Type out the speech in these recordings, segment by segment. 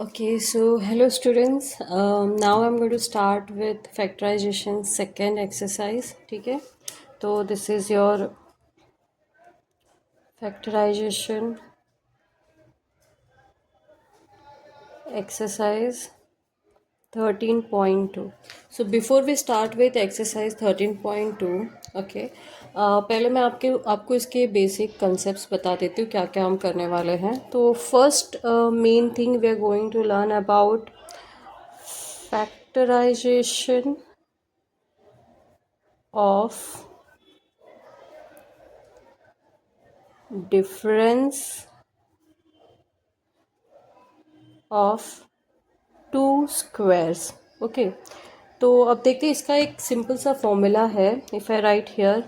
Okay, so hello students. Now I'm going to start with factorization second exercise. ठीक है, तो this is your factorization exercise 13.2. So before we start with exercise 13.2, okay, पहले मैं आपको इसके basic concepts बता देती हूँ क्या क्या हम करने वाले हैं. तो first main thing we are going to learn about factorization of difference of two squares. Okay, तो अब देखते हैं इसका एक सिंपल सा फॉर्मूला है. If I write here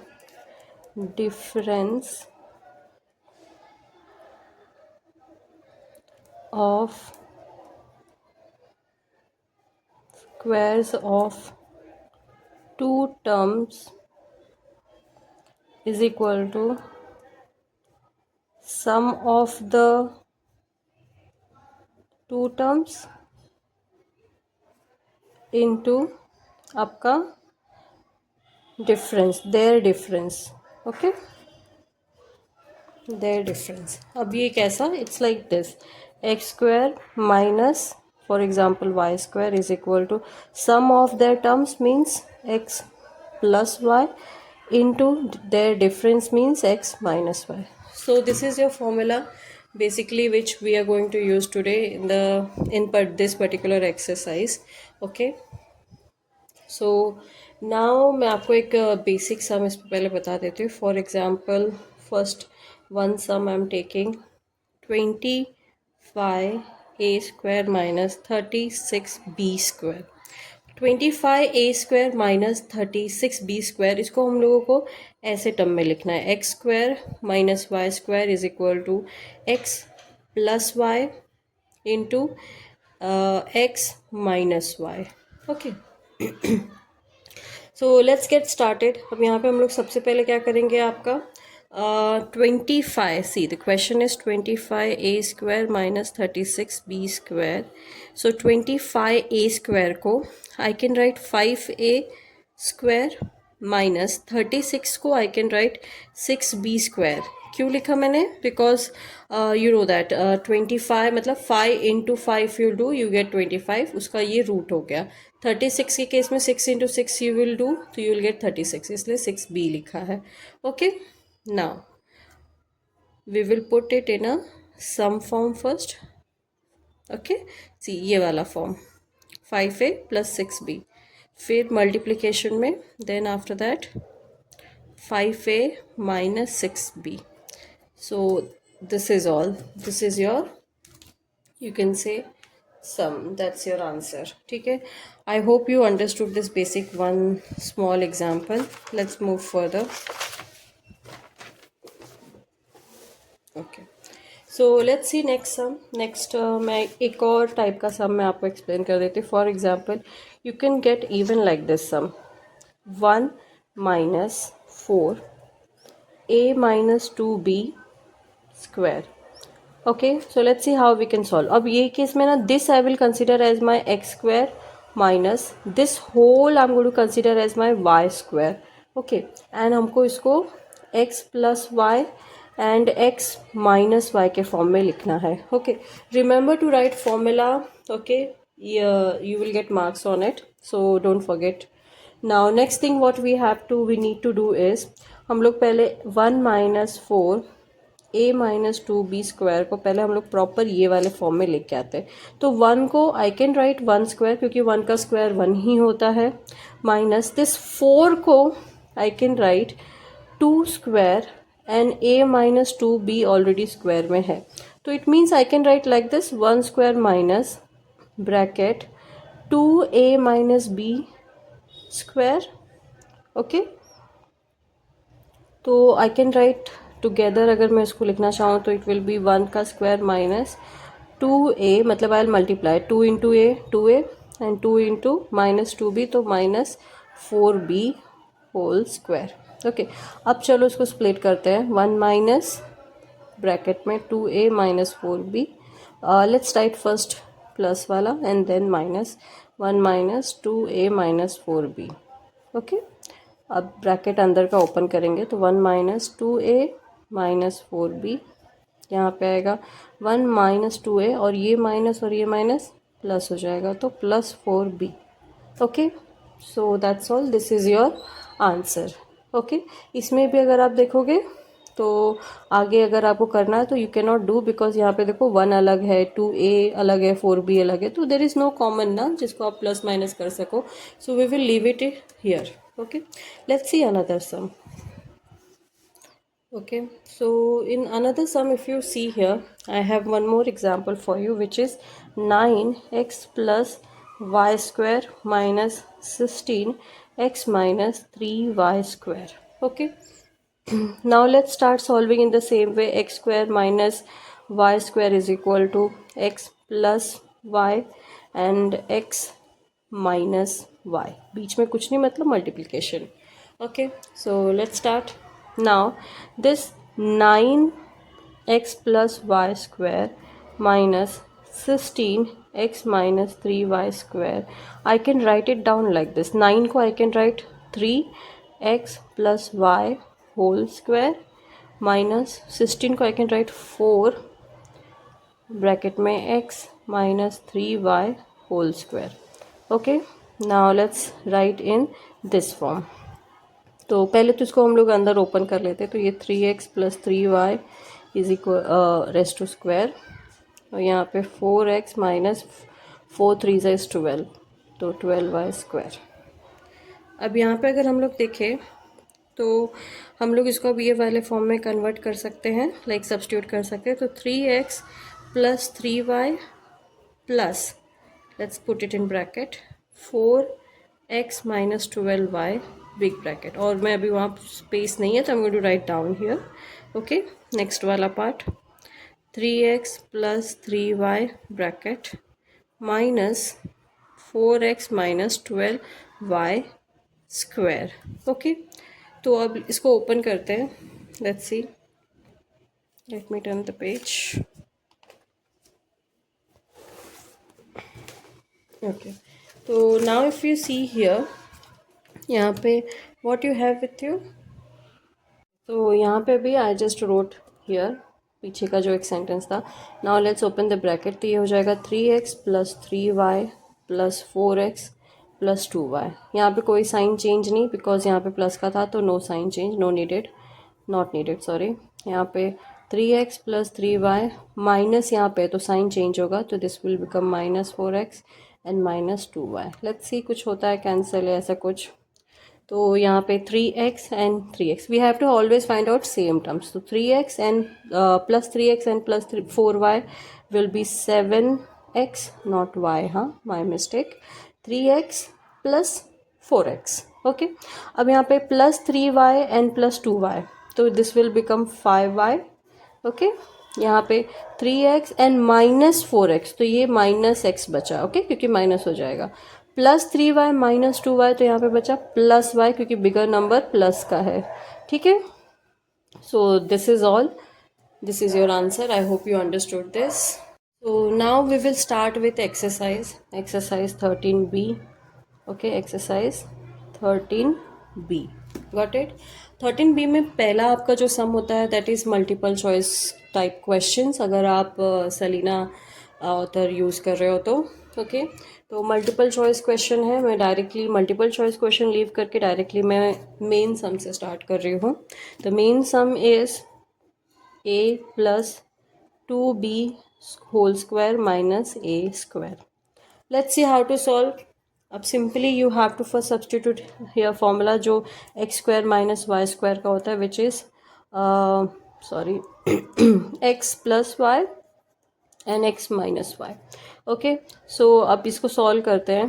difference of squares of two terms is equal to sum of the two terms into आपका difference, their difference. Okay, their difference. अब ये कैसा, it's like this, X square minus for example Y square is equal to sum of their terms means X plus Y into their difference means x minus y. So this is your formula basically which we are going to use today in this particular exercise. Okay, so now मैं आपको एक basic sum इस पे पहले बता देती हूँ. For example first one sum I am taking 25a² minus 36b². 25a² minus 36b², इसको हम लोगों को ऐसे टर्म में लिखना है. x² minus y² is equal to x plus y into x minus Y. Okay, so let's get started. अब यहाँ पे हम लोग सबसे पहले क्या करेंगे, आपका 25, see the question is 25a² minus 36b². So 25a² को I can right 5a² minus 36 को आई कैन राइट 6b². क्यों लिखा मैंने, बिकॉज यू नो दैट 25 मतलब 5 into 5 you do, you get 25, उसका ये रूट हो गया. 36 के केस में 6 इंटू 6 यू विल डू, तो यू विल गेट 36, इसलिए 6b लिखा है. Okay, now we will put it in a sum form first. Okay, see ये वाला फॉर्म 5a प्लस 6b, फिर मल्टीप्लीकेशन में, then after that 5a minus 6b. So this is all, this is your, you can say, sum. That's your answer. ठीक है, I hope you understood this basic one small example. Let's move further. Okay, so let's see next sum. Next मैं एक और type का सम मैं आपको explain कर देती हूँ. For example you can get even like this sum 1 minus 4a minus 2b². Okay, so let's see how we can solve. अब ये केस में ना, this I will consider as my x² minus this whole I am going to consider as my y². Okay, and हमको इसको x plus Y and x minus y के form में लिखना है. Okay, remember to write formula. Okay, you will get marks on it, so don't forget. Now next thing what we need to do is, हम लोग पहले 1 minus 4a minus 2b² को पहले हम लोग प्रॉपर ये वाले फॉर्म में लेके आते हैं. तो 1 को आई कैन राइट 1² क्योंकि 1 का स्क्वायर 1 ही होता है, माइनस दिस 4 को I can right 2² and a minus 2b already square में है. तो it means I can right like this 1² minus bracket 2a minus b². Okay, तो आई कैन राइट टुगेदर, अगर मैं इसको लिखना चाहूँ तो इट विल बी 1 का स्क्वायर माइनस 2a, मतलब I will multiply 2 into A 2a and 2 into minus 2b, तो minus 4b whole square. Okay, अब चलो इसको स्प्लिट करते हैं. 1 माइनस ब्रैकेट में 2a minus 4b. Let's write first plus वाला and then minus 1 minus 2a minus 4b। Okay, अब bracket अंदर का ओपन करेंगे तो 1 माइनस 2a माइनस 4b, यहाँ पे आएगा 1 माइनस 2a और ये माइनस प्लस हो जाएगा तो plus 4b। Okay, so that's all, this is your answer. Okay, इसमें भी अगर आप देखोगे तो आगे अगर आपको करना है तो you can not do, because यहाँ पे देखो 1 अलग है, 2a अलग है, 4b अलग है, तो देर इज़ नो कॉमन ना जिसको आप प्लस माइनस कर सको। So we will leave it here. Okay, let's see another sum. Okay, so in another sum, if you see here, I have one more example for you, which is 9x plus y square minus 16x minus 3y square. Okay, now let's start solving in the same way. X square minus y square is equal to x plus y and x minus y, बीच में कुछ नहीं, मतलब multiplication. Okay, so let's start. Now this 9x plus y square minus 16x minus 3y square, I can write it down like this. 9 को I can write 3x plus y whole square minus 16 को I can write 4 bracket में x minus 3y whole square. Okay, now let's write in this form. तो पहले तो इसको हम लोग अंदर ओपन कर लेते हैं, तो ये 3x plus 3y is equal rest to square, और यहाँ पे 4x माइनस 4 3 इज 12, तो 12y स्क्वायर। अब यहाँ पे अगर हम लोग देखें तो हम लोग इसको अब ये वाले फॉर्म में कन्वर्ट कर सकते हैं, लाइक सब्स्टिट्यूट कर सकते हैं। तो 3x plus 3y plus, let's put it in bracket, 4x minus 12y big bracket, और मैं अभी वहाँ स्पेस नहीं है तो I am going to write down here. Okay, next वाला part, 3x plus 3y bracket minus 4x minus 12y square. Okay, तो अब इसको ओपन करते हैं, let's see, let me turn the page. Okay, तो now if you see here, यहाँ पे what you have with you, तो यहाँ पे भी आई जस्ट रोट हियर पीछे का जो एक सेंटेंस था। Now let's open the bracket, तो ये हो जाएगा 3x plus 3y plus 4x plus 2y। यहाँ पे कोई साइन चेंज नहीं, बिकॉज यहाँ पे प्लस का था, तो no sign change, no needed, not needed, sorry. यहाँ पे 3x प्लस 3y माइनस यहाँ पे तो साइन चेंज होगा, तो this will become minus 4x and minus 2y। Let's see कुछ होता है कैंसिल या ऐसा कुछ, तो यहाँ पे 3x and 3x, we have to always find out same terms. तो 3x and plus 3x and plus 4y will be 7x, not y, हाँ my mistake, 3x plus 4x। Okay, अब यहाँ पे plus 3y and plus 2y, तो this will become 5y। Okay, यहाँ पे 3x and minus 4x, तो ये minus x बचा, ओके, क्योंकि माइनस हो जाएगा, प्लस 3y माइनस 2y, तो यहाँ पे बचा प्लस y, क्योंकि बिगर नंबर प्लस का है। ठीक है, so this is all, this is your answer, I hope you understood this. So now we will start with exercise 13b। Okay, exercise 13b, got it. 13b में पहला आपका जो sum होता है that is multiple choice type questions, अगर आप Selina author use कर रहे हो तो। ओके, तो मल्टीपल चॉइस क्वेश्चन है, मैं directly multiple choice question leave करके डायरेक्टली मैं मेन सम से स्टार्ट कर रही हूँ। The main sum is a plus 2b whole square minus a square. Let's see how to solve. अब simply you have to first substitute here formula जो X square minus Y square का होता है, which is sorry X plus Y and x minus Y. Okay, so अब इसको solve करते हैं।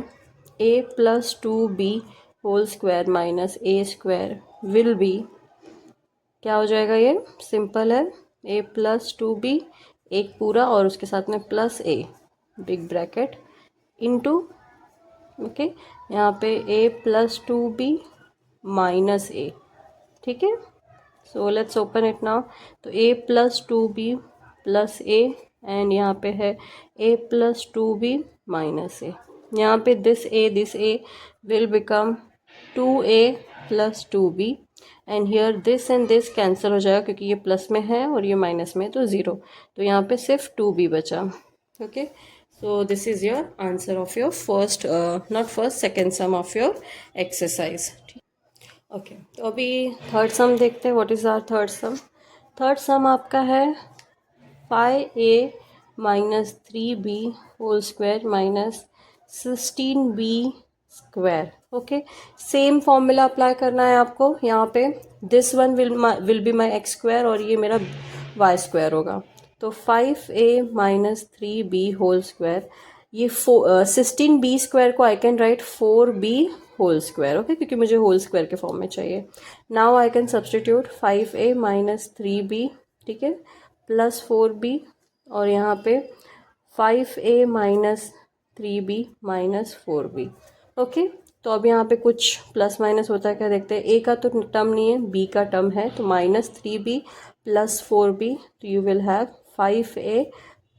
a plus 2b whole square minus a square will be, क्या हो जाएगा, ये सिंपल है, a प्लस 2b एक पूरा और उसके साथ में plus a big bracket into, okay, यहाँ पे a plus 2b minus a। ठीक है, so let's open it now. तो a plus 2b plus a and यहाँ पे है a plus 2b minus a. यहाँ पे this a will become 2a plus 2b and here this and this cancel हो जाएगा क्योंकि ये प्लस में है और ये माइनस में है तो 0. तो यहाँ पे सिर्फ 2b बचा. Okay, so this is your answer of your first, not first, second sum of your exercise. Okay, तो अभी थर्ड सम देखते हैं. What is our third sum? Third sum आपका है 5a minus 3b whole square minus 16b square. Okay, same formula apply करना है आपको. यहाँ पे this one will be my x square और ये मेरा वाई स्क्वायर होगा. तो 5a minus 3b whole square, ये 16b स्क्वायर को I can write 4b whole square. Okay, क्योंकि मुझे होल स्क्वायर के फॉर्म में चाहिए. Now I can substitute 5a minus 3b, ठीक है, प्लस 4b और यहाँ पे 5a minus 3b minus 4b. Okay, तो अब यहाँ पे कुछ प्लस माइनस होता है क्या देखते हैं. a का तो टर्म नहीं है, b का टर्म है, तो माइनस 3b प्लस 4b, तो you will have 5a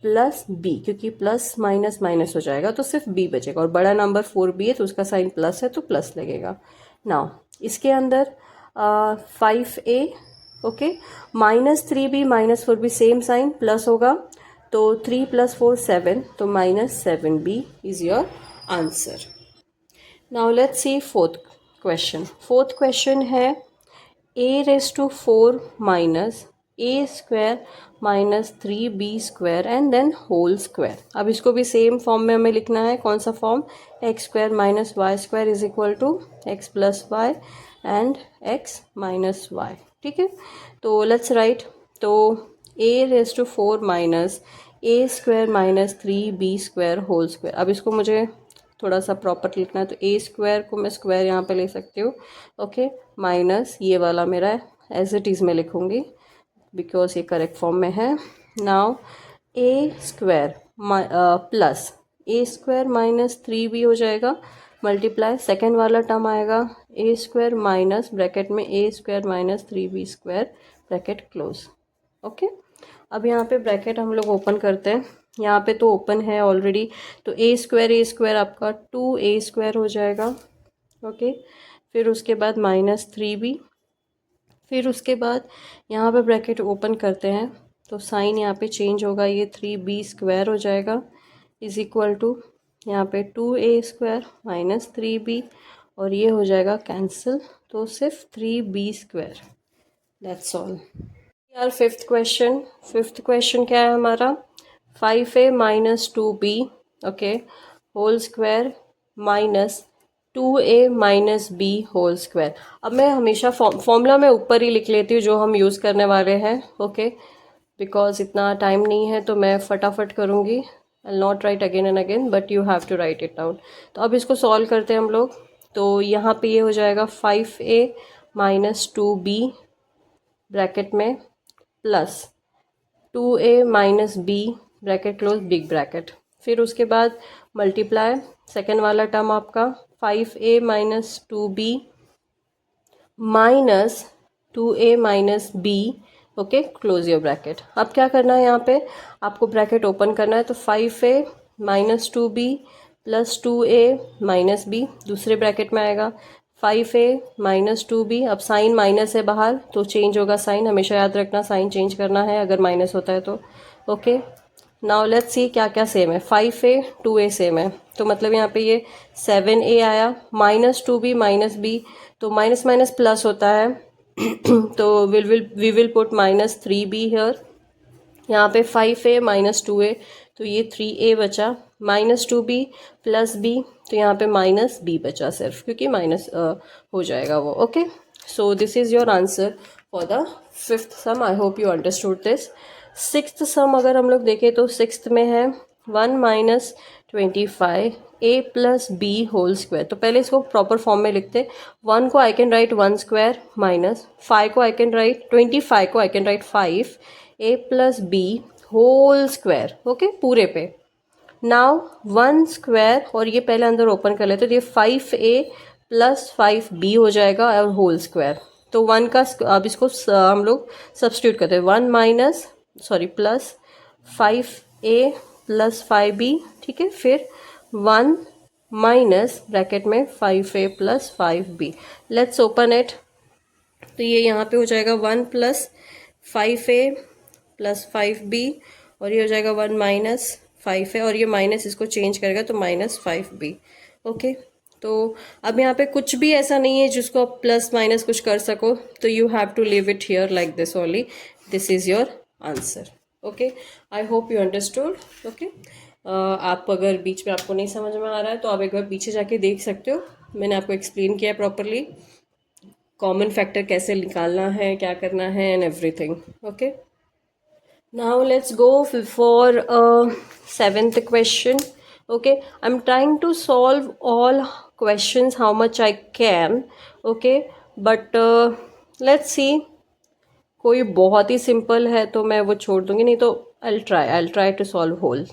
plus b, क्योंकि प्लस माइनस माइनस हो जाएगा तो सिर्फ b बचेगा और बड़ा नंबर 4b है तो उसका साइन प्लस है तो प्लस लगेगा. नाउ इसके अंदर 5a, okay, minus 3b minus 4b same sign, plus होगा तो 3 प्लस 4 7, तो minus 7b is your answer. Now let's see fourth question. Fourth question है a raise to 4 minus a square minus 3b square and then whole square. अब इसको भी same form में हमें लिखना है. कौन सा form? X square minus Y square is equal to x plus Y and x minus y. ठीक है, तो लेट्स राइट. तो a raise to 4 minus a square minus 3b square whole square. अब इसको मुझे थोड़ा सा प्रॉपर लिखना है तो a स्क्वायर को मैं स्क्वायर यहाँ पे ले सकती हूँ. ओके, माइनस ये वाला मेरा एज इट इज़ में लिखूँगी बिकॉज ये करेक्ट फॉर्म में है. Now a square plus a square minus 3b हो जाएगा, मल्टीप्लाई सेकेंड वाला टर्म आएगा a स्क्वायर माइनस ब्रैकेट में a square minus 3b square bracket close. Okay, अब यहाँ पे ब्रैकेट हम लोग ओपन करते हैं. यहाँ पे तो ओपन है ऑलरेडी, तो a स्क्वायर आपका 2a स्क्वायर हो जाएगा. ओके, फिर उसके बाद माइनस 3b, फिर उसके बाद यहाँ पे ब्रैकेट ओपन करते हैं तो साइन यहाँ पे चेंज होगा, ये 3b स्क्वायर हो जाएगा इज इक्वल टू यहाँ पे 2a स्क्वायर माइनस 3b और ये हो जाएगा कैंसिल, तो सिर्फ 3b स्क्वायर. That's all. यार फिफ्थ क्वेश्चन क्या है हमारा? 5a minus 2b, okay, whole square minus 2a minus b whole square. अब मैं हमेशा फॉर्मूला में ऊपर ही लिख लेती हूँ जो हम यूज़ करने वाले हैं. ओके, बिकॉज इतना टाइम नहीं है तो मैं फटाफट करूँगी. I not write again and again but you have to write it down. तो अब इसको सॉल्व करते हैं हम लोग. तो यहाँ पे ये हो जाएगा 5a माइनस 2b ब्रैकेट में plus 2a minus b bracket close big bracket. फिर उसके बाद मल्टीप्लाई सेकेंड वाला टर्म आपका 5a minus 2b minus 2a minus b, okay, close your bracket. अब क्या करना है, यहाँ पे आपको ब्रैकेट ओपन करना है तो 5a minus 2b plus 2a minus b दूसरे ब्रैकेट में आएगा 5a माइनस 2b. अब साइन माइनस है बाहर तो चेंज होगा साइन, हमेशा याद रखना साइन चेंज करना है अगर माइनस होता है तो. ओके, नाउ लेट्स सी क्या क्या सेम है. 5a 2a सेम है तो मतलब यहाँ पे ये 7a आया, माइनस 2b माइनस b तो माइनस माइनस प्लस होता है तो we will put minus 3b here. यहाँ पे 5a माइनस 2a तो ये 3a बचा, माइनस 2b प्लस b तो यहाँ पे माइनस b बचा सिर्फ, क्योंकि माइनस हो जाएगा वो. Okay, so this is your answer for the fifth sum. I hope you understood this. Sixth sum अगर हम लोग देखें तो सिक्स्थ में है 1 minus 25 a plus b whole square. तो पहले इसको प्रॉपर फॉर्म में लिखते. 1 को I can write 1 square minus 5 को आई कैन राइट 25 को I can write 5 a plus b whole square. Okay, पूरे पे. नाउ 1 स्क्वायर और ये पहले अंदर ओपन कर लेते तो ये 5a प्लस 5b हो जाएगा और होल स्क्वायर. तो 1 का अब इसको हम लोग सब्स्टिट्यूट करते हैं. 1 माइनस प्लस 5 ए प्लस 5b, ठीक है, फिर 1 माइनस ब्रैकेट में 5a plus 5b। Let's open it. तो ये यहाँ पे हो जाएगा 1 प्लस 5a प्लस 5b, और ये हो जाएगा 1 माइनस 5a, और ये माइनस इसको चेंज करेगा तो माइनस 5b। ओके, तो अब यहाँ पे कुछ भी ऐसा नहीं है जिसको आप प्लस माइनस कुछ कर सको, तो you have to leave it here like this only. This is your answer. Okay, I hope you understood. Okay, आप अगर बीच में आपको नहीं समझ में आ रहा है तो आप एक बार पीछे जाके देख सकते हो, मैंने आपको एक्सप्लेन किया प्रॉपरली कॉमन फैक्टर कैसे निकालना है, क्या करना है, and everything. Okay, now let's go for seventh question. Okay, I'm trying to solve all questions how much I can. Okay, but let's see, कोई बहुत ही सिंपल है तो मैं वो छोड़ दूंगी, नहीं तो I try to solve whole.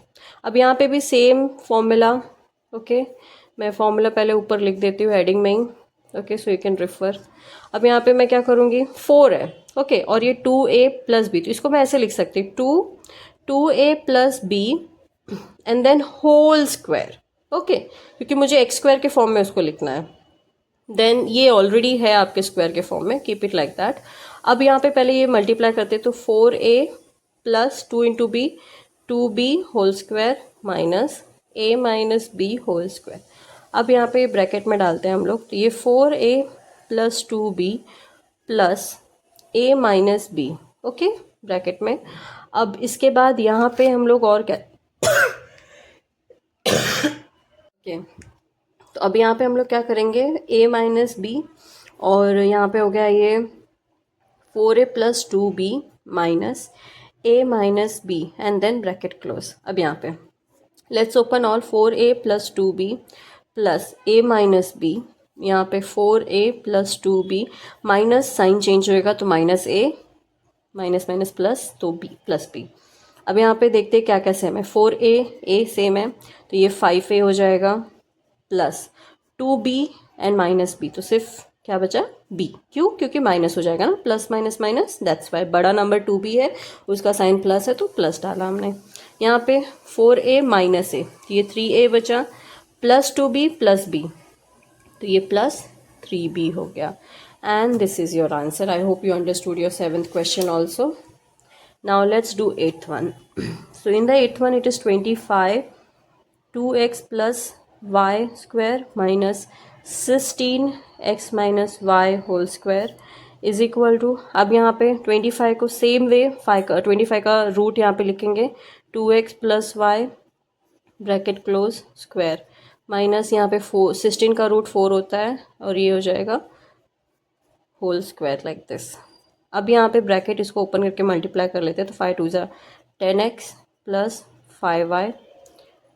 अब यहाँ पे भी सेम फॉर्मूला। ओके, मैं फॉर्मूला पहले ऊपर लिख देती हूँ हेडिंग में ही। Okay, so you can refer. अब यहाँ पे मैं क्या करूँगी, 4 है। ओके, और ये 2a प्लस बी, तो इसको मैं ऐसे लिख सकती हूँ 2a plus b and then whole square. Okay, क्योंकि मुझे एक्स स्क्वायर के फॉर्म में उसको लिखना है। देन ये ऑलरेडी है आपके स्क्वायर के फॉर्म में, कीप इट लाइक दैट। अब यहाँ पे पहले ये मल्टीप्लाई करते तो 4a plus 2 into b, 2b whole square minus a minus b whole square. अब यहाँ पे ब्रैकेट में डालते हैं हम लोग, तो ये 4a plus 2b plus a minus b. Okay, bracket में। अब इसके बाद यहाँ पे हम लोग और क्या ओके, तो अब यहाँ पे हम लोग क्या करेंगे, a माइनस बी, और यहाँ पे हो गया ये 4a plus 2b minus a minus b and then bracket close. अब यहाँ पे let's open all 4a plus 2b plus a minus b, यहाँ पे 4a plus 2b minus sign change होएगा तो minus a, minus minus plus तो b plus b। अब यहाँ पे देखते हैं क्या क्या सेम है, 4a सेम है तो ये 5a हो जाएगा plus 2b and minus b, तो सिर्फ क्या बचा b। क्यों, क्योंकि माइनस हो जाएगा ना, plus minus minus, that's why. बड़ा नंबर 2b है, उसका साइन प्लस है तो प्लस डाला हमने। यहाँ पे 4a माइनस a, ये 3a बचा, प्लस 2b प्लस b, तो ये प्लस 3b हो गया। And this is your answer. I hope you understood your 7th question also. Now let's do 8th one. So in the 8th one it is 25 2x plus y square minus 16x minus y whole square is equal to, अब यहाँ पे 25 को same way 25 का root यहाँ पे लिखेंगे 2x plus y bracket close square minus यहाँ पे 16 का रूट 4 होता है और ये हो जाएगा होल स्क्वायर लाइक दिस। अब यहाँ पे ब्रैकेट इसको ओपन करके मल्टीप्लाई कर लेते हैं, तो 5 2 ज़ा 10x प्लस 5y,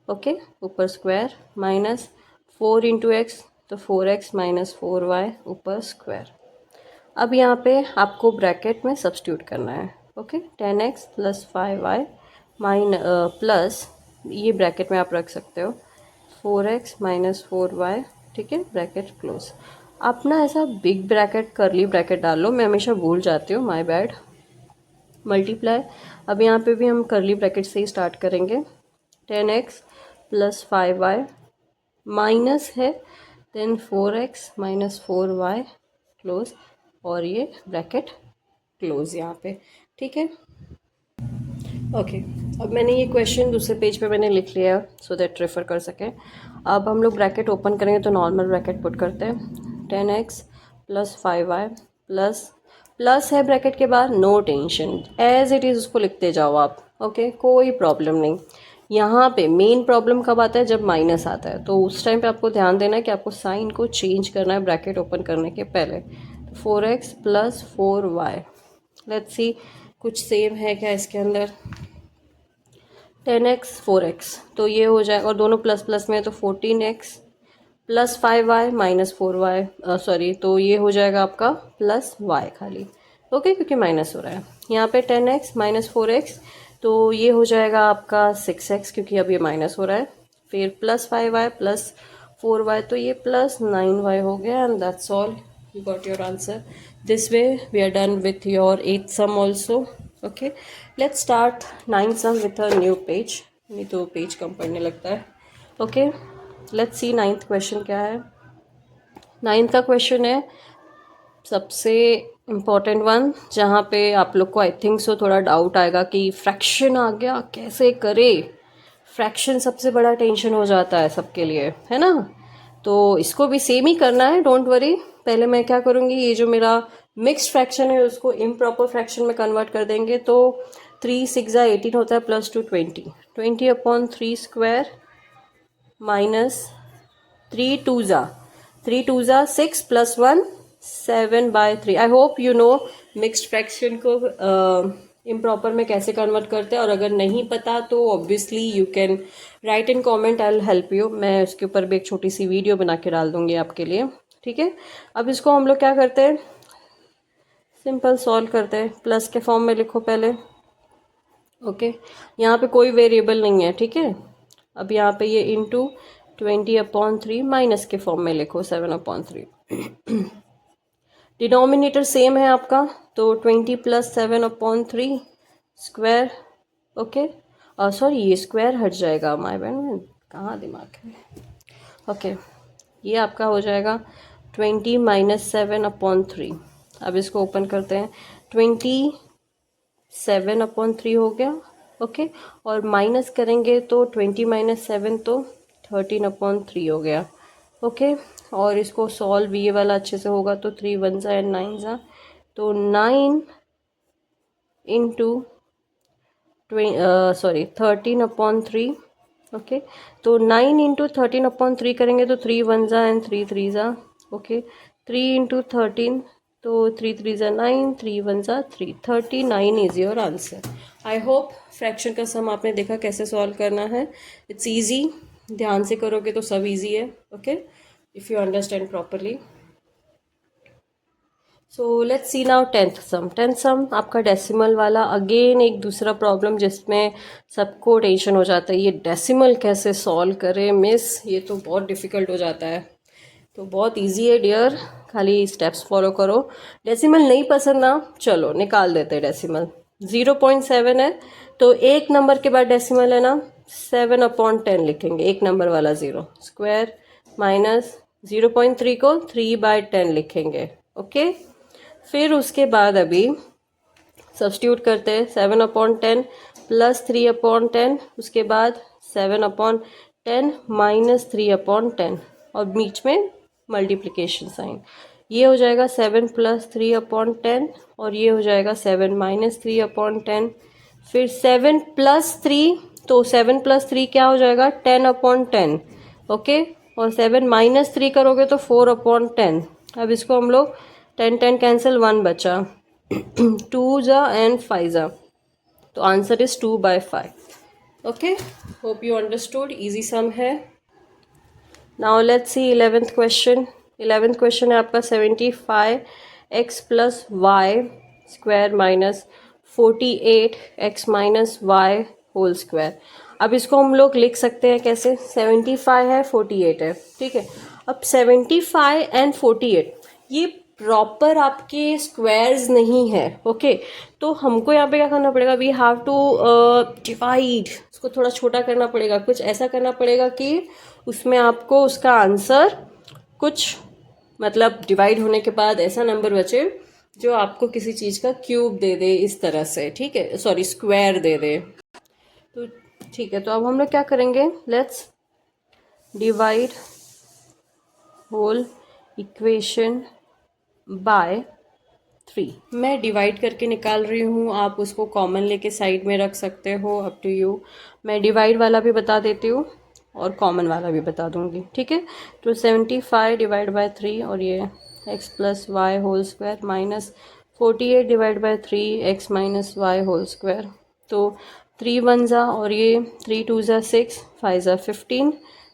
ओके, ऊपर स्क्वायर माइनस 4 इंटू एक्स, तो 4x माइनस 4y ऊपर स्क्वायर। अब यहाँ पे आपको ब्रैकेट में सब्स्टिट्यूट करना है। Okay, 10x plus 5y plus ये ब्रैकेट में आप रख सकते हो 4x माइनस 4y, ठीक है, ब्रैकेट क्लोज। आप ना ऐसा बिग ब्रैकेट करली ब्रैकेट डाल लो, मैं हमेशा भूल जाती हूँ, माय बैड। मल्टीप्लाई, अब यहाँ पे भी हम करली ब्रैकेट से ही स्टार्ट करेंगे। 10x प्लस 5y माइनस है then 4x minus 4y close, और ये ब्रैकेट क्लोज यहाँ पे, ठीक है। ओके, अब मैंने ये क्वेश्चन दूसरे पेज पे मैंने लिख लिया सो दैट रेफर कर सकें। अब हम लोग ब्रैकेट ओपन करेंगे तो नॉर्मल ब्रैकेट पुट करते हैं, 10x प्लस 5y प्लस है ब्रैकेट के बाद, no tension, as it is उसको लिखते जाओ आप। ओके, कोई प्रॉब्लम नहीं। यहाँ पे मेन प्रॉब्लम कब आता है, जब माइनस आता है, तो उस टाइम पे आपको ध्यान देना है कि आपको साइन को चेंज करना है ब्रैकेट ओपन करने के पहले। 4x plus 4y, let's see कुछ सेम है क्या इसके अंदर। 10x 4x, तो ये हो जाए, और दोनों प्लस प्लस में, तो 14x plus 5y minus 4y, sorry, तो ये हो जाएगा आपका प्लस y खाली। ओके, क्योंकि माइनस हो रहा है यहाँ पे। 10x माइनस 4x, तो ये हो जाएगा आपका 6x, क्योंकि अब ये माइनस हो रहा है। फिर प्लस 5y प्लस 4y, तो ये प्लस 9y हो गया। And that's all, you got your answer. This way we are done with your 8th sum also. Okay, let's start 9th sum with a new page. नहीं तो page कम पढ़ने लगता है। Okay, let's C ninth question क्या है। Ninth का question है सबसे इम्पोर्टेंट वन, जहाँ पे आप लोग को आई थिंक सो थोड़ा डाउट आएगा कि फ्रैक्शन आ गया कैसे करे। फ्रैक्शन सबसे बड़ा टेंशन हो जाता है सबके लिए, है ना। तो इसको भी सेम ही करना है, डोंट वरी। पहले मैं क्या करूँगी, ये जो मेरा मिक्स्ड फ्रैक्शन है उसको इम्प्रॉपर फ्रैक्शन में कन्वर्ट कर देंगे। तो 3 6 18 होता है, प्लस 2 20, 20/3 स्क्वायर माइनस 3 2 ज़ा 6 plus 1 7/3। I hope you know mixed fraction को इम्प्रॉपर में कैसे कन्वर्ट करते हैं, और अगर नहीं पता तो obviously you can write in comment, I will help you. मैं उसके ऊपर भी एक छोटी सी वीडियो बना के डाल दूंगी आपके लिए, ठीक है। अब इसको हम लोग क्या करते हैं, सिंपल सॉल्व करते हैं। प्लस के फॉर्म में लिखो पहले, ओके। यहाँ पे कोई वेरिएबल नहीं है, ठीक है। अब यहाँ पे ये इंटू 20/3 माइनस के फॉर्म में लिखो 7/3। डिनोमिनेटर सेम है आपका, तो 20 प्लस 7/3 स्क्वायर, ओके। और सॉरी ये स्क्वायर हट जाएगा, माय बैड, कहाँ दिमाग है। ओके, ये आपका हो जाएगा 20 माइनस 7/3। अब इसको ओपन करते हैं, 27/3 हो गया, ओके। और माइनस करेंगे तो 20 माइनस 7 तो 13/3 हो गया, ओके। और इसको सॉल्व ये वाला अच्छे से होगा तो 3 1 ज़ा एंड 9 ज़ा, तो 9 इंटू 13/3, ओके। तो 9 इंटू 13/3 करेंगे तो 3 1 ज़ा एंड 3 3 ज़ा, ओके। 3 इंटू 13, तो 3 3 ज़ा 9, 3 1 ज़ा 3, 39 is your answer. I hope fraction का सम आपने देखा कैसे सॉल्व करना है। इट्स ईजी, ध्यान से करोगे तो सब ईजी है, okay, if you understand properly. So let's see now tenth sum. Tenth sum आपका डेसिमल वाला, अगेन एक दूसरा प्रॉब्लम जिसमें सबको टेंशन हो जाता है, ये डेसिमल कैसे सॉल्व करें मिस, ये तो बहुत डिफ़िकल्ट हो जाता है। तो बहुत इजी है डियर, खाली स्टेप्स फॉलो करो। डेसिमल नहीं पसंद ना, चलो निकाल देते हैं डेसिमल। 0.7 है तो एक नंबर के बाद डेसिमल है ना, 7/10 लिखेंगे, एक नंबर वाला 0 स्क्वायर माइनस 0.3 को 3/10 लिखेंगे, ओके। फिर उसके बाद अभी सब्स्टिट्यूट करते हैं, 7/10 प्लस 3/10, उसके बाद 7/10 माइनस 3/10, और बीच में मल्टीप्लिकेशन साइन। ये हो जाएगा 7 प्लस 3/10, और ये हो जाएगा 7 माइनस 3/10। फिर 7 प्लस 3, तो 7 प्लस 3 क्या हो जाएगा, 10/10, ओके। और 7 माइनस 3 करोगे तो 4/10। अब इसको हम लोग 10 10 कैंसिल, 1 बचा, 2 ज़ा एंड 5 ज़ा, तो answer is 2/5, okay. Hope you understood, easy sum है। Now let's see 11th question. 11th question है आपका 75x plus Y square minus 48x minus Y whole square. अब इसको हम लोग लिख सकते हैं कैसे, 75 है 48 है, ठीक है। अब 75 एंड 48 ये प्रॉपर आपके स्क्वायर्स नहीं है, ओके। तो हमको यहाँ पे क्या करना पड़ेगा, वी हैव टू डिवाइड, इसको थोड़ा छोटा करना पड़ेगा, कुछ ऐसा करना पड़ेगा कि उसमें आपको उसका आंसर कुछ, मतलब डिवाइड होने के बाद ऐसा नंबर बचे जो आपको किसी चीज़ का क्यूब दे दे, इस तरह से, ठीक है, सॉरी स्क्वायर दे दे। तो ठीक है, तो अब हम लोग क्या करेंगे, let's divide whole equation by 3। मैं डिवाइड करके निकाल रही हूँ, आप उसको कॉमन लेके साइड में रख सकते हो, अप टू यू। मैं डिवाइड वाला भी बता देती हूँ और कॉमन वाला भी बता दूँगी, ठीक है। तो 75 डिवाइड बाय 3, और ये x plus y whole square minus 48 divide by 3 x minus Y whole square. तो 3 1 ज़ा, और ये 3 2 ज़ा 6, 5 ज़ा 15,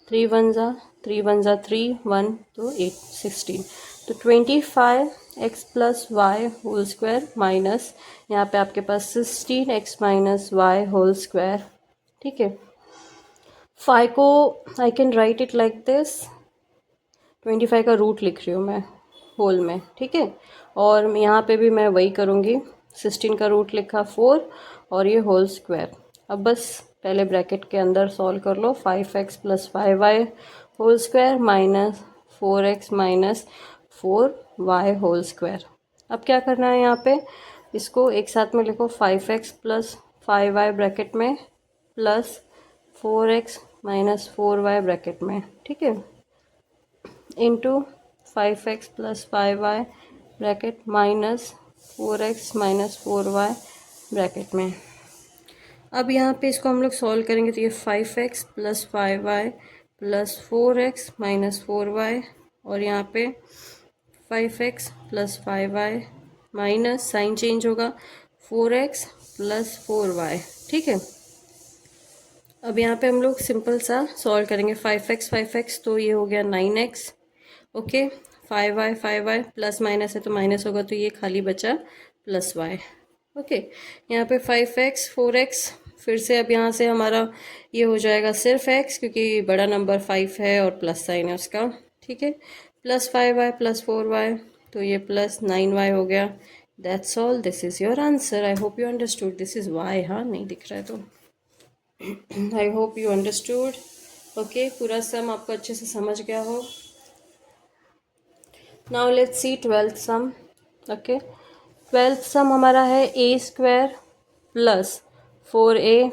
3 1 ज़ा 3 1 ज़ा 3 1, तो 8 16। तो 25x plus y whole square minus, यहाँ पे आपके पास 16x minus Y whole square, ठीक है। 5 को I can write it like this, 25 का रूट लिख रही हूँ मैं होल में, ठीक है। और यहाँ पे भी मैं वही करूँगी, 16 का रूट लिखा 4, और ये होल स्क्वायर। अब बस पहले ब्रैकेट के अंदर सॉल्व कर लो। 5x plus 5y whole square minus 4x minus 4y whole square. अब क्या करना है यहाँ पे, इसको एक साथ में लिखो। 5x प्लस 5y ब्रैकेट में plus 4x minus 4y bracket में, ठीक है, into 5x plus 5y bracket minus 4x minus 4y bracket में। अब यहाँ पे इसको हम लोग सॉल्व करेंगे तो ये 5x plus 5y plus 4x minus 4y, और यहाँ पे 5x plus 5y minus sign change होगा 4x प्लस 4y, ठीक है। अब यहाँ पे हम लोग सिंपल सा सॉल्व करेंगे। 5x तो ये हो गया 9x, okay. 5y plus minus है तो माइनस होगा, तो ये खाली बचा प्लस y, ओके। यहाँ पे 5x 4x, फिर से अब यहाँ से हमारा ये हो जाएगा सिर्फ x, क्योंकि बड़ा नंबर 5 है और प्लस साइन है उसका, ठीक है। प्लस 5y प्लस 4y, तो ये प्लस 9y हो गया। That's all, this is your answer. I hope you understood. This is y, हाँ नहीं दिख रहा है तो I hope you understood, okay. पूरा सम आपको अच्छे से समझ गया हो। Now let's see 12th sum, okay. 12th sum हमारा है a square plus 4a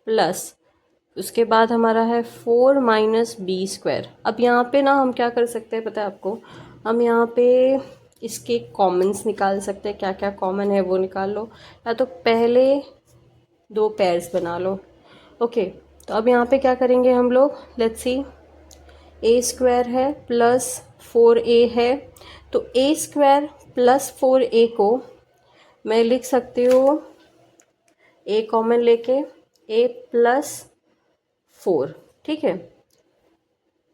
plus, उसके बाद हमारा है 4 माइनस बी स्क्वायर। अब यहाँ पे ना हम क्या कर सकते हैं पता है आपको, हम यहाँ पे इसके कॉमन्स निकाल सकते हैं। क्या क्या कॉमन है वो निकाल लो, या तो पहले दो पेयर्स बना लो, ओके। तो अब यहाँ पे क्या करेंगे हम लोग, लेट्स सी, ए स्क्वायर है प्लस 4a है, तो ए स्क्वायर प्लस 4a को मैं लिख सकती हूँ a कॉमन लेके a प्लस 4, ठीक है।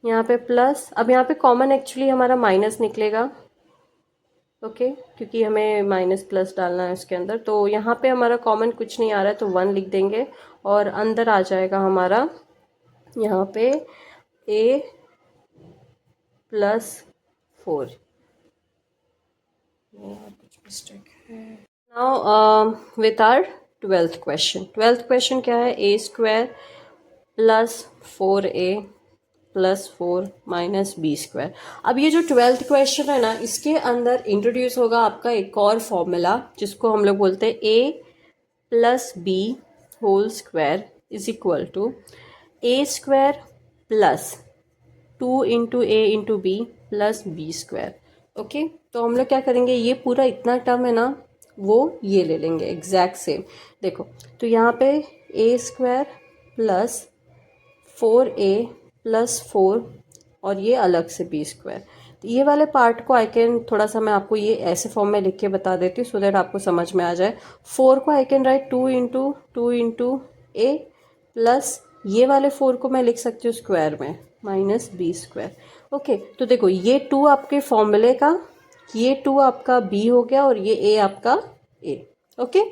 यहाँ पे प्लस, अब यहाँ पे कॉमन एक्चुअली हमारा माइनस निकलेगा, ओके, क्योंकि हमें माइनस प्लस डालना है उसके अंदर। तो यहाँ पे हमारा कॉमन कुछ नहीं आ रहा है तो 1 लिख देंगे, और अंदर आ जाएगा हमारा यहाँ पे a प्लस 4। कुछ मिस्टेक है। Now with our 12th question. 12th question क्या है, a square plus 4a plus 4 minus B square. अब ये जो 12th क्वेश्चन है ना, इसके अंदर इंट्रोड्यूस होगा आपका एक और फॉर्मूला, जिसको हम लोग बोलते हैं a plus b whole square is equal to a square plus 2 into a into b plus b square, okay. तो हम लोग क्या करेंगे, ये पूरा इतना टर्म है ना, वो ये ले लेंगे एग्जैक्ट सेम। देखो, तो यहाँ पे a square plus 4a plus 4, और ये अलग से बी स्क्वायर। तो ये वाले पार्ट को आई कैन, थोड़ा सा मैं आपको ये ऐसे फॉर्म में लिख के बता देती हूँ सो दैट आपको समझ में आ जाए। 4 को I can right 2 into A, plus ये वाले 4 को मैं लिख सकती हूँ स्क्वायर में माइनस बी स्क्वायर, ओके। तो देखो, ये 2 आपके फॉर्मूले का, ये 2 आपका b हो गया, और ये a आपका a, ओके।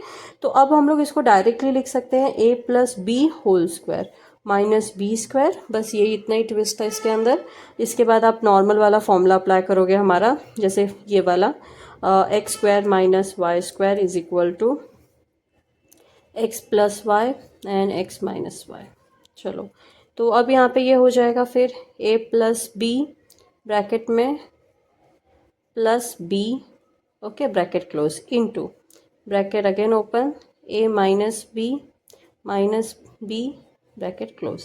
तो अब हम लोग इसको डायरेक्टली लिख सकते हैं a plus b whole square minus B square. बस ये इतना ही ट्विस्ट है इसके अंदर। इसके बाद आप नॉर्मल वाला फॉर्मूला अप्लाई करोगे हमारा, जैसे ये वाला x square minus Y square is equal to x plus Y and x minus y. चलो, तो अब यहाँ पे ये हो जाएगा फिर a प्लस बी ब्रैकेट में plus b, okay, bracket close, into bracket again open a minus b bracket close.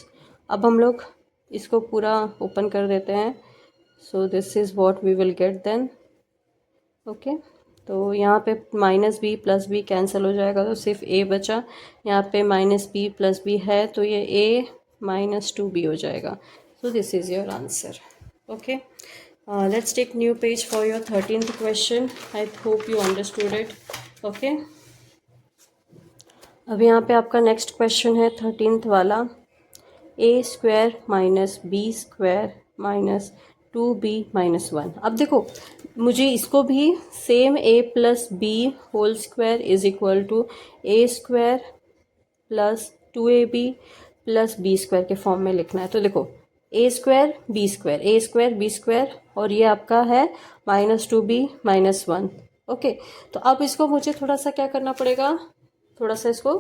अब हम लोग इसको पूरा ओपन कर देते हैं, so this is what we will get then, okay. तो यहाँ पे minus B plus b cancel हो जाएगा, तो सिर्फ a बचा। यहाँ पे माइनस बी प्लस बी है, तो ये a माइनस 2b हो जाएगा। सो this is your answer, okay. Let's take new page for your 13th question. I hope you understood it, okay. अब यहाँ पे आपका नेक्स्ट क्वेश्चन है 13th वाला, a square minus B square minus 2b minus 1। अब देखो, मुझे इसको भी same a plus b whole square is equal to a square plus 2ab plus b square के फॉर्म में लिखना है। तो देखो, a square b square, a square b square, और ये आपका है माइनस 2b माइनस 1, ओके। तो अब इसको मुझे थोड़ा सा क्या करना पड़ेगा, थोड़ा सा इसको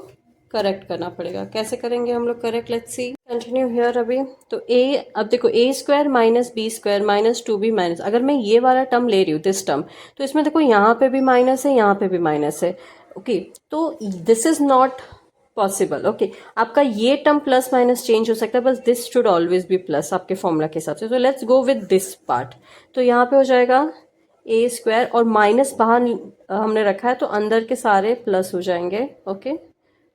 करेक्ट करना पड़ेगा। कैसे करेंगे हम लोग correct, let's see, continue here. अभी तो ए, अब देखो A square minus B square minus two B minus, अगर मैं ये वाला टर्म ले रही हूँ दिस टर्म, तो इसमें देखो यहाँ पे भी माइनस है, यहाँ पे भी माइनस है। ओके, तो this is not possible. Okay, आपका ये टर्म प्लस माइनस चेंज हो सकता है, बस this should always be plus आपके फॉर्मूला के हिसाब से। तो let's go with this part. तो यहाँ पे हो जाएगा ए स्क्वायर और माइनस बाहर हमने रखा है, तो अंदर के सारे प्लस हो जाएंगे। ओके,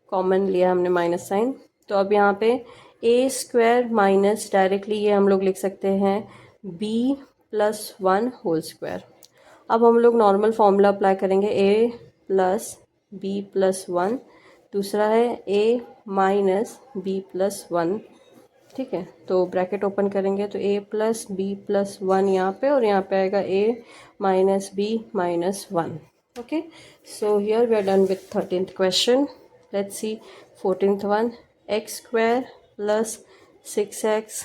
कॉमन लिया हमने माइनस साइन। तो अब यहाँ पे ए स्क्वायर माइनस डायरेक्टली ये हम लोग लिख सकते हैं B plus one whole square. अब हम लोग नॉर्मल फॉर्मूला अप्लाई करेंगे, A plus B plus one, दूसरा है A minus B plus one. ठीक है, तो ब्रैकेट ओपन करेंगे तो A plus B plus one यहाँ पे, और यहाँ पे आएगा A minus B minus one. Okay, so here we are done with 13th question. Let's see 14th one. X square plus 6x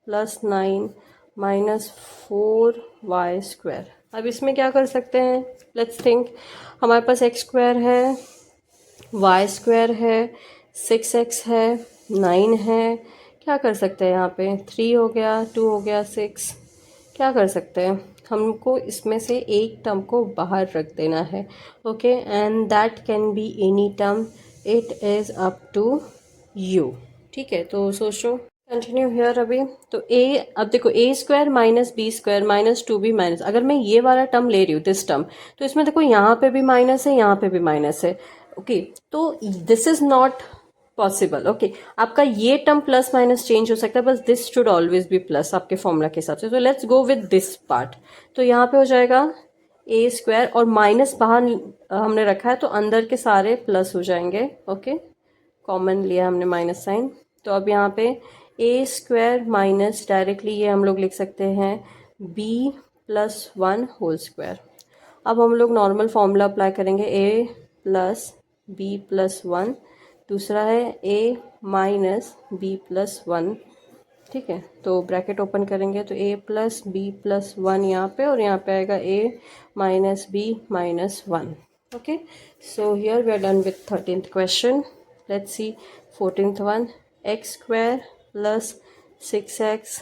plus 9 minus 4y square. अब इसमें क्या कर सकते हैं, लेट्स थिंक। हमारे पास एक्स स्क्वायर है, वाई स्क्वायर है, 6x है, 9 है। क्या कर सकते हैं यहाँ पे, 3 हो गया, 2 हो गया, 6। क्या कर सकते हैं, हमको इसमें से एक टर्म को बाहर रख देना है। Okay, and that can be any term, it is up to you. ठीक है, तो सोचो, कंटिन्यू हियर। अभी तो ए, अब देखो A square minus B square minus two B minus, अगर मैं ये वाला टर्म ले रही हूँ दिस टर्म, तो इसमें देखो यहाँ पे भी माइनस है, यहाँ पे भी माइनस है। ओके, तो this is not possible. Okay, आपका ये टर्म प्लस माइनस चेंज हो सकता है, बस this should always be plus आपके फॉर्मूला के हिसाब से। तो let's go with this part. तो यहाँ पे हो जाएगा ए स्क्वायर और माइनस बाहर हमने रखा है, तो अंदर के सारे प्लस हो जाएंगे। ओके, कॉमन लिया हमने माइनस साइन। तो अब यहाँ पे ए स्क्वायर माइनस डायरेक्टली ये हम लोग लिख सकते हैं B plus one whole square. अब हम लोग नॉर्मल फॉर्मूला अप्लाई करेंगे, A plus B plus one, दूसरा है A minus B plus one. ठीक है, तो ब्रैकेट ओपन करेंगे तो A plus B plus one यहाँ पे, और यहाँ पे आएगा A minus B minus one. Okay, so here we are done with 13th question. Let's see 14th one. X square plus 6x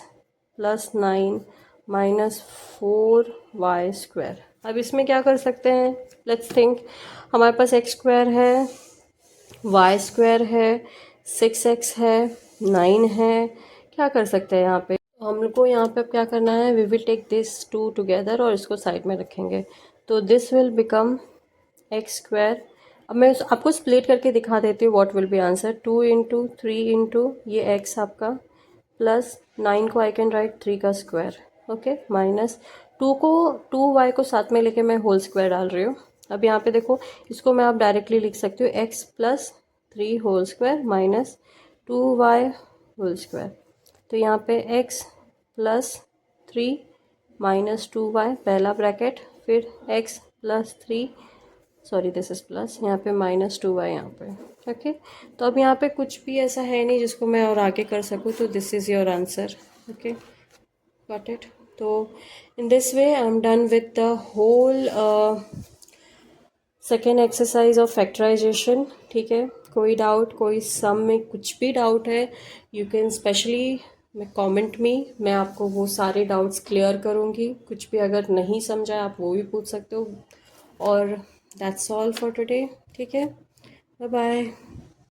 plus 9 minus 4y square. अब इसमें क्या कर सकते हैं, लेट्स थिंक। हमारे पास एक्स स्क्वायर है, वाई स्क्वायर है, 6x है, 9 है। क्या कर सकते हैं यहाँ पे, हम लोग को यहाँ पे अब क्या करना है, we will take this two together और इसको साइड में रखेंगे। तो this will become x square. अब मैं आपको स्प्लिट करके दिखा देती हूँ what will be answer. 2 into 3 into ये एक्स आपका, प्लस 9 को आई कैन राइट 3 का स्क्वायर। ओके, माइनस 2y को साथ में लेके मैं होल स्क्वायर डाल रही हूँ। अब यहाँ पे देखो, इसको मैं आप डायरेक्टली लिख सकती हूँ x plus 3 whole square minus 2y whole square. तो यहाँ पे x प्लस 3 माइनस 2y पहला ब्रैकेट, फिर x plus 3, sorry this is plus, यहाँ पे माइनस 2y यहाँ पे। ओके, तो अब यहाँ पे कुछ भी ऐसा है नहीं जिसको मैं और आगे कर सकूँ, तो this is your answer. Okay, got it. तो in this way I am done with the whole second exercise of factorization. ठीक है, कोई डाउट, कोई सम में कुछ भी डाउट है, you can specially comment me, मैं आपको वो सारे डाउट्स क्लियर करूँगी। कुछ भी अगर नहीं समझा आप वो भी पूछ सकते हो। और दैट्स ऑल फॉर टुडे। ठीक है, बाय बाय।